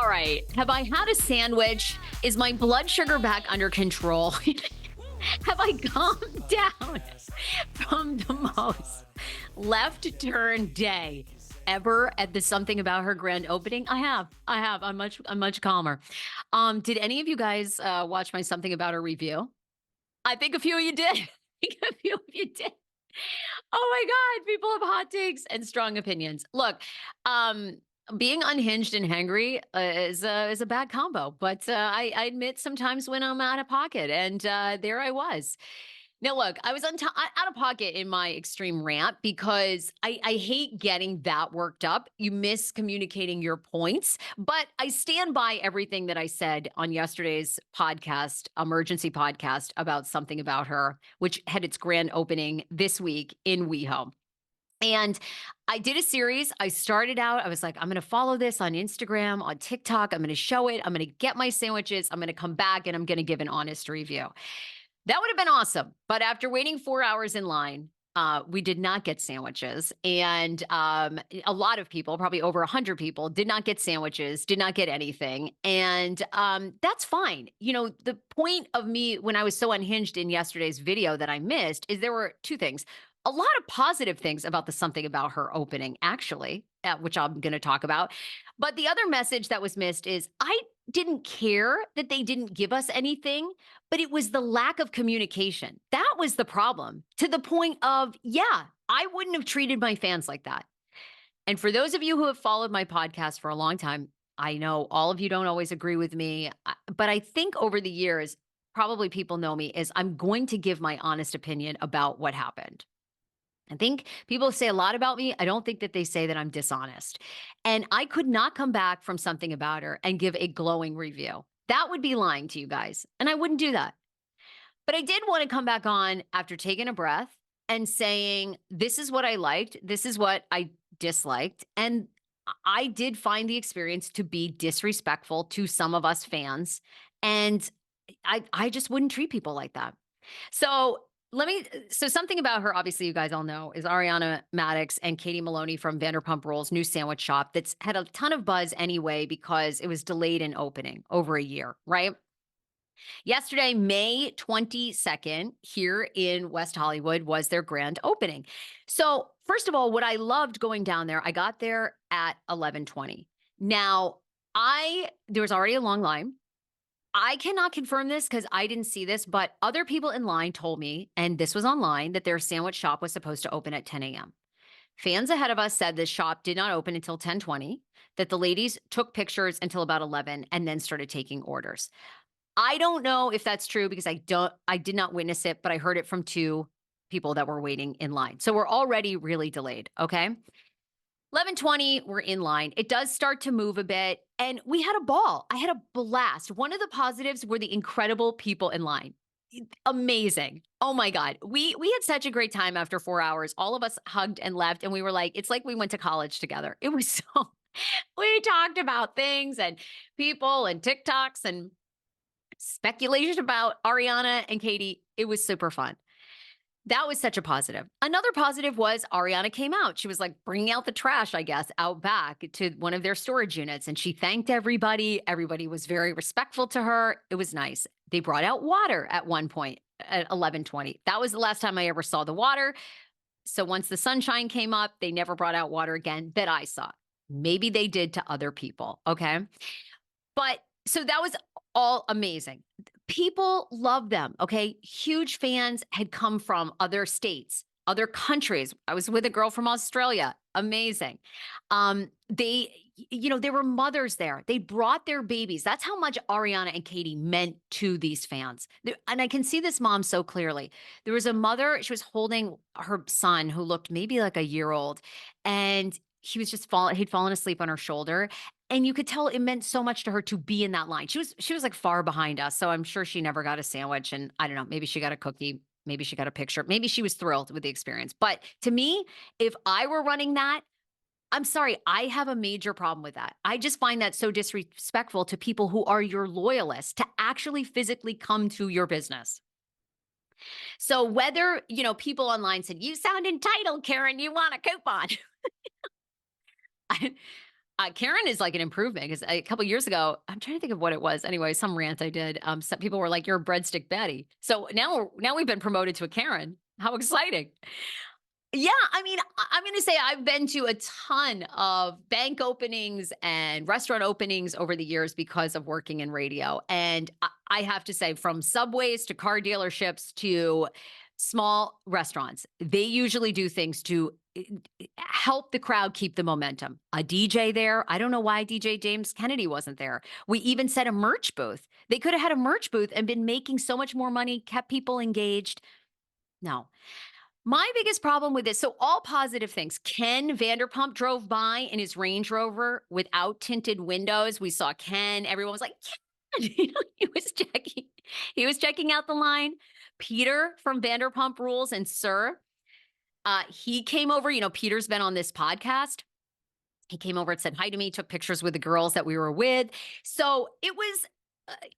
All right. Have I had a sandwich? Is my blood sugar back under control? Have I calmed down from the most left turn day ever at the Something About Her grand opening? I have. I'm much calmer. Did any of you guys watch my Something About Her review? I think a few of you did. I think a few of you did. Oh my God, people have hot takes and strong opinions. Look, being unhinged and hangry is a bad combo, but I admit sometimes when I'm out of pocket, and there I was. Now, look, I was out of pocket in my extreme rant because I hate getting that worked up. You miss communicating your points, but I stand by everything that I said on yesterday's podcast, emergency podcast about Something About Her, which had its grand opening this week in WeHo. And I did a series. I started out, I was like, I'm going to follow this on Instagram, on TikTok. I'm going to show it. I'm going to get my sandwiches. I'm going to come back and I'm going to give an honest review. That would have been awesome. But after waiting 4 hours in line, we did not get sandwiches. And a lot of people, probably over 100 people, did not get sandwiches, did not get anything. And that's fine. You know, the point of me when I was so unhinged in yesterday's video that I missed is there were two things. A lot of positive things about the Something About Her opening, actually, which I'm going to talk about. But the other message that was missed is I didn't care that they didn't give us anything, but it was the lack of communication. That was the problem, to the point of, yeah, I wouldn't have treated my fans like that. And for those of you who have followed my podcast for a long time, I know all of you don't always agree with me, but I think over the years, probably people know me as I'm going to give my honest opinion about what happened. I think people say a lot about me. I don't think that they say that I'm dishonest. And I could not come back from Something About Her and give a glowing review. That would be lying to you guys. And I wouldn't do that. But I did want to come back on after taking a breath and saying, this is what I liked. This is what I disliked. And I did find the experience to be disrespectful to some of us fans. And I just wouldn't treat people like that. So Something About Her, obviously, you guys all know, is Ariana Madix and Katie Maloney from Vanderpump Rules' new sandwich shop that's had a ton of buzz anyway because it was delayed in opening over a year, right? Yesterday, May 22nd, here in West Hollywood, was their grand opening. So, first of all, what I loved going down there, I got there at 11:20. Now, there was already a long line. I cannot confirm this because I didn't see this, but other people in line told me, and this was online, that their sandwich shop was supposed to open at 10 a.m. Fans ahead of us said the shop did not open until 10:20, that the ladies took pictures until about 11 and then started taking orders. I don't know if that's true because I did not witness it, but I heard it from two people that were waiting in line. So we're already really delayed, okay? 11:20, we're in line. It does start to move a bit, and we had a ball. I had a blast. One of the positives were the incredible people in line. Amazing. Oh my God. We had such a great time after 4 hours. All of us hugged and left, and we were like, it's like we went to college together. It was so, we talked about things and people and TikToks and speculation about Ariana and Katie. It was super fun. That was such a positive. Another positive was Ariana came out. She was like bringing out the trash, I guess, out back to one of their storage units. And she thanked everybody. Everybody was very respectful to her. It was nice. They brought out water at one point at 11:20. That was the last time I ever saw the water. So once the sunshine came up, they never brought out water again that I saw. Maybe they did to other people. Okay. But so that was all amazing. People love them. Okay. Huge fans had come from other states, other countries. I was with a girl from Australia. Amazing. There were mothers there. They brought their babies. That's how much Ariana and Katie meant to these fans. And I can see this mom so clearly. There was a mother, she was holding her son who looked maybe like a year old, and he was he'd fallen asleep on her shoulder. And you could tell it meant so much to her to be in that line. She was like far behind us. So I'm sure she never got a sandwich. And I don't know, maybe she got a cookie. Maybe she got a picture. Maybe she was thrilled with the experience. But to me, if I were running that, I'm sorry, I have a major problem with that. I just find that so disrespectful to people who are your loyalists to actually physically come to your business. So whether, people online said, you sound entitled, Karen, you want a coupon. Karen is like an improvement because a couple years ago, I'm trying to think of what it was. Anyway, some rant I did. Some people were like, "You're a breadstick Betty." So now we've been promoted to a Karen. How exciting! Yeah, I mean, I'm going to say I've been to a ton of bank openings and restaurant openings over the years because of working in radio. And I have to say, from Subways to car dealerships to small restaurants, they usually do things to help the crowd keep the momentum. A DJ there. I don't know why DJ James Kennedy wasn't there. We even set a merch booth. They could have had a merch booth and been making so much more money, kept people engaged. No. My biggest problem with this, so all positive things. Ken Vanderpump drove by in his Range Rover without tinted windows. We saw Ken. Everyone was like, Ken. He was checking out the line. Peter from Vanderpump Rules and Sir, he came over. Peter's been on this podcast. He came over and said hi to me, took pictures with the girls that we were with. So it was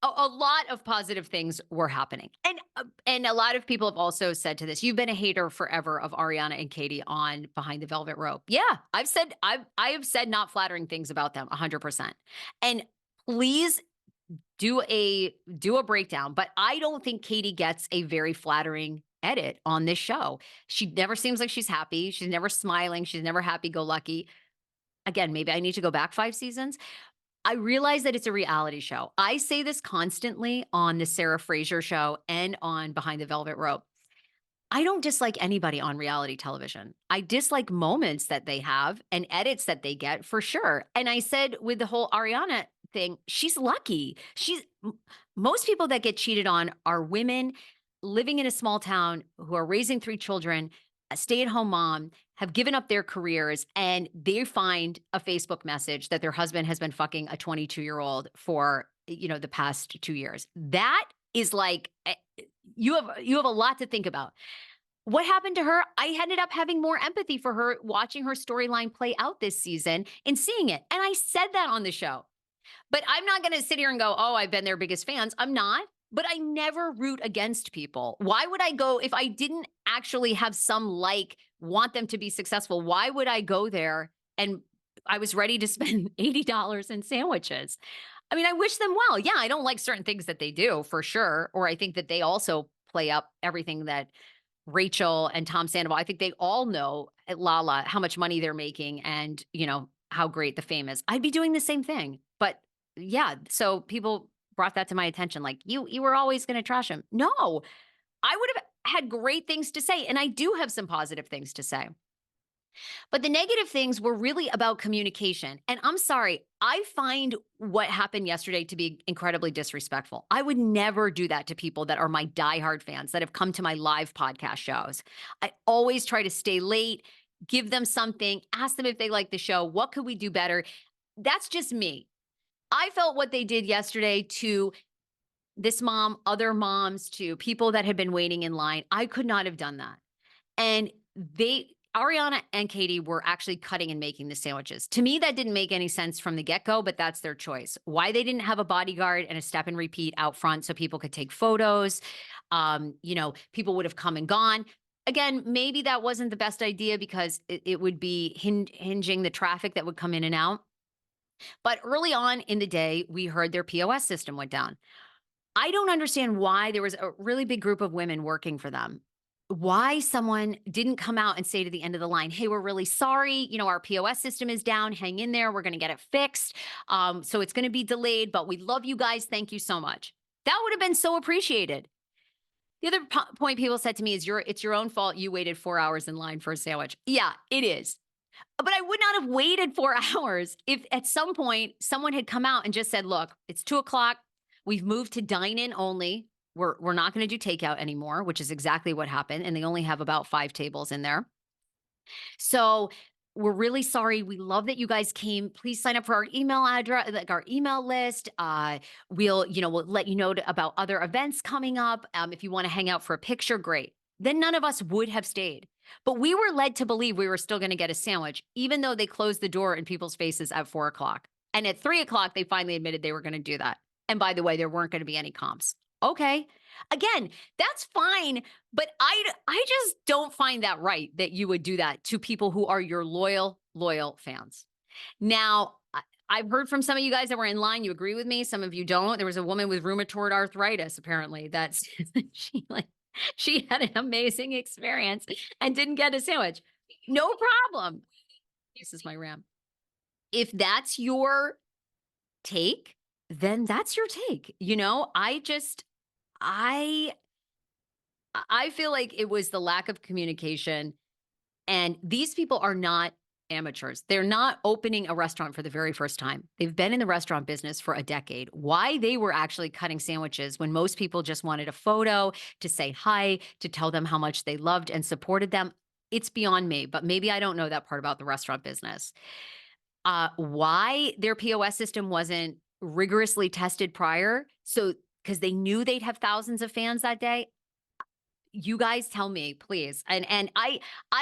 a lot of positive things were happening. And a lot of people have also said to this, you've been a hater forever of Ariana and Katie on Behind the Velvet Rope. Yeah, I have said not flattering things about them 100%. And please do a breakdown, but I don't think Katie gets a very flattering edit on this show. She never seems like she's happy. She's never smiling. She's never happy-go-lucky. Again, maybe I need to go back 5 seasons. I realize that it's a reality show. I say this constantly on the Sarah Fraser Show and on Behind the Velvet Rope. I don't dislike anybody on reality television. I dislike moments that they have and edits that they get for sure. And I said with the whole Ariana thing, she's lucky. Most people that get cheated on are women living in a small town who are raising 3 children, a stay-at-home mom, have given up their careers, and they find a Facebook message that their husband has been fucking a 22-year-old for, the past 2 years. That is like, you have a lot to think about. What happened to her? I ended up having more empathy for her watching her storyline play out this season and seeing it. And I said that on the show. But I'm not going to sit here and go, oh, I've been their biggest fans. I'm not. But I never root against people. Why would I go if I didn't actually have want them to be successful? Why would I go there? And I was ready to spend $80 in sandwiches. I mean, I wish them well. Yeah, I don't like certain things that they do for sure. Or I think that they also play up everything that Rachel and Tom Sandoval, I think they all know at Lala how much money they're making and, how great the fame is. I'd be doing the same thing. But yeah, so people brought that to my attention. Like, you were always going to trash him. No, I would have had great things to say. And I do have some positive things to say. But the negative things were really about communication. And I'm sorry, I find what happened yesterday to be incredibly disrespectful. I would never do that to people that are my diehard fans that have come to my live podcast shows. I always try to stay late, give them something, ask them if they like the show. What could we do better? That's just me. I felt what they did yesterday to this mom, other moms, to people that had been waiting in line. I could not have done that. And Ariana and Katie were actually cutting and making the sandwiches. To me, that didn't make any sense from the get-go, but that's their choice. Why they didn't have a bodyguard and a step and repeat out front so people could take photos. People would have come and gone. Again, maybe that wasn't the best idea because it would be hinging the traffic that would come in and out. But early on in the day, we heard their POS system went down. I don't understand why there was a really big group of women working for them. Why someone didn't come out and say to the end of the line, hey, we're really sorry. Our POS system is down. Hang in there. We're going to get it fixed. So it's going to be delayed, but we love you guys. Thank you so much. That would have been so appreciated. The other point people said to me is it's your own fault. You waited 4 hours in line for a sandwich. Yeah, it is. But I would not have waited 4 hours if at some point someone had come out and just said, look, it's 2:00. We've moved to dine-in only. We're not going to do takeout anymore, which is exactly what happened. And they only have about 5 tables in there. So we're really sorry. We love that you guys came. Please sign up for our email address, like our email list. We'll let you know about other events coming up. If you want to hang out for a picture, great. Then none of us would have stayed. But we were led to believe we were still going to get a sandwich, even though they closed the door in people's faces at 4:00. And at 3:00, they finally admitted they were going to do that. And by the way, there weren't going to be any comps. Okay. Again, that's fine. But I just don't find that right that you would do that to people who are your loyal fans. Now, I've heard from some of you guys that were in line. You agree with me. Some of you don't. There was a woman with rheumatoid arthritis, apparently, that's she had an amazing experience and didn't get a sandwich. No problem. This is my RAM. If that's your take, then that's your take. I feel like it was the lack of communication, and these people are not amateurs. They're not opening a restaurant for the very first time. They've been in the restaurant business for a decade. Why they were actually cutting sandwiches when most people just wanted a photo to say hi, to tell them how much they loved and supported them, it's beyond me, but maybe I don't know that part about the restaurant business. Why their POS system wasn't rigorously tested prior, so because they knew they'd have thousands of fans that day, you guys tell me, please. And I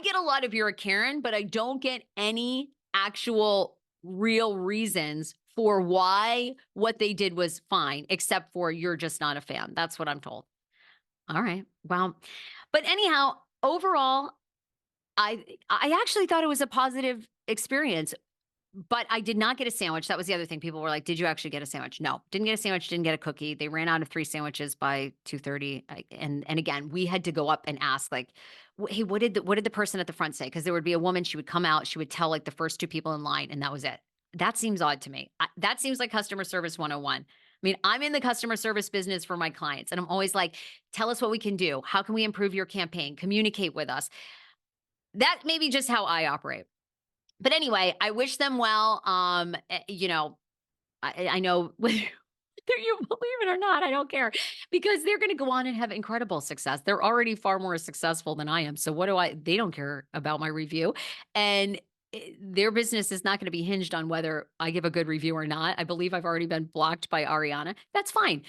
get a lot of you're a Karen, but I don't get any actual real reasons for why what they did was fine, except for you're just not a fan. That's what I'm told. All right. Well, but anyhow, overall, I actually thought it was a positive experience. But I did not get a sandwich. That was the other thing. People were like, "Did you actually get a sandwich?" No, didn't get a sandwich, didn't get a cookie. They ran out of 3 sandwiches by 2:30. And again, we had to go up and ask, like, "Hey, what did the person at the front say?" Because there would be a woman, she would come out, she would tell like the first 2 people in line, and that was it. That seems odd to me. That seems like customer service 101. I mean, I'm in the customer service business for my clients, and I'm always like, "Tell us what we can do. How can we improve your campaign? Communicate with us." That may be just how I operate. But anyway, I wish them well. I know whether you believe it or not, I don't care, because they're going to go on and have incredible success. They're already far more successful than I am. So they don't care about my review, and their business is not going to be hinged on whether I give a good review or not. I believe I've already been blocked by Ariana. That's fine.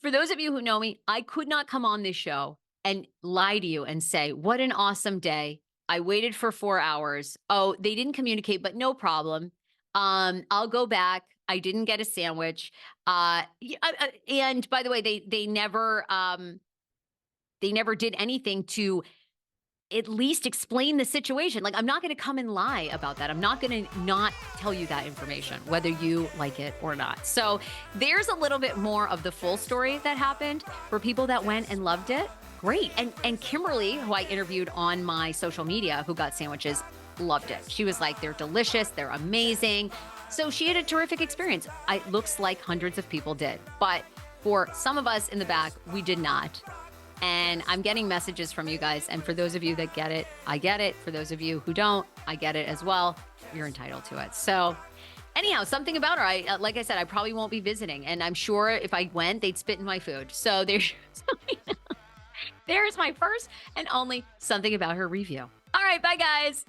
For those of you who know me, I could not come on this show and lie to you and say, what an awesome day. I waited for 4 hours. Oh, they didn't communicate, but no problem. I'll go back. I didn't get a sandwich. And by the way, they never did anything to at least explain the situation. Like, I'm not going to come and lie about that. I'm not going to not tell you that information, whether you like it or not. So there's a little bit more of the full story that happened for people that went and loved it. Great. And Kimberly, who I interviewed on my social media, who got sandwiches, loved it. She was like, they're delicious. They're amazing. So she had a terrific experience. It looks like hundreds of people did. But for some of us in the back, we did not. And I'm getting messages from you guys. And for those of you that get it, I get it. For those of you who don't, I get it as well. You're entitled to it. So anyhow, something about her. Like I said, I probably won't be visiting. And I'm sure if I went, they'd spit in my food. So there's my first and only something about her review. All right, bye guys.